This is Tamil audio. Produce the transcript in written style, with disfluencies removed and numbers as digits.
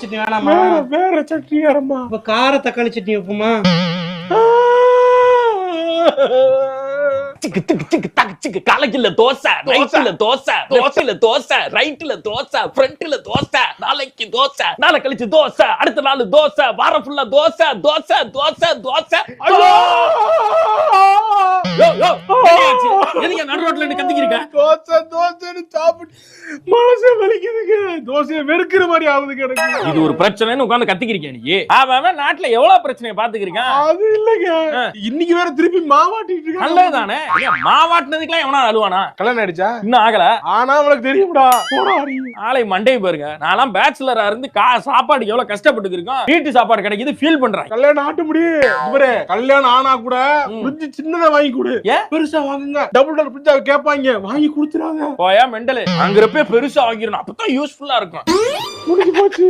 சட்னி வேணாமா? வேற சட்னி வேறம்மா. இப்ப கார தக்காளி சட்னி வைப்போமா? சிக்கு திக்கு சிக்கு தக்கு சிக்கு காலைக்குள்ள தோசை, நைட்ல தோசை, தோசைல தோசை, ரைட்ல தோசை, ஃப்ரண்ட்ல தோசை, நாளைக்கு தோசை, நாளை கழிச்சு தோசை, அடுத்த நாள் தோசை, வாரம் ஃபுல்லா தோசை, தோசை, தோசை, தோசை. எதுக்கு நடு ரோட்ல நின்னு கத்திக்கிறீங்க? தோசை தோசைன்னு சாப்பிட்டு மனசே வலிக்குதுங்க. தோசையை வெறுக்கிற மாதிரி ஆகுதுங்க எனக்கு. இது ஒரு பிரச்சனைன்னு உட்கார்ந்து கத்திக்கிறீங்க நீ. அவன் நாட்டுல எவ்வளவு பிரச்சனையை பாத்துக்கிறீங்க. அது இல்லைங்க, இன்னைக்கு வேற திருப்பி மாவாட்டிட்டு இருக்காங்க. நல்லதுதானே, மாவாட்டினதுக்கெல்லாம் எவனா அழுவானா? கல்யாணம் ஆயிடுச்சா? இன்னும் ஆகல. ஆனா உனக்கு தெரியும்டா. ஆளை மண்டே பாருங்க. நான்லாம் பேச்சுலரா இருந்து சாப்பாடுக்கு எவ்வளவு கஷ்டப்பட்டு இருக்கோம். வீட்டு சாப்பாடு கிடைக்குது ஃபீல் பண்றேன். கல்யாணம் ஆட்ட முடியும். கல்யாணம் ஆனா கூட ஃப்ரிட்ஜ் சின்னதா வாங்கி கொடு. பெருசா வாங்குங்க. டபுள் டோர் ஃப்ரிட்ஜ் கேட்பாங்க, வாங்கி கொடுத்துறாங்க. போயா மெண்டல். அங்க இருப்பே பெருசா வாங்கிடணும், அப்பதான் யூஸ்ஃபுல்லா இருக்கும். முடிஞ்சு போச்சு.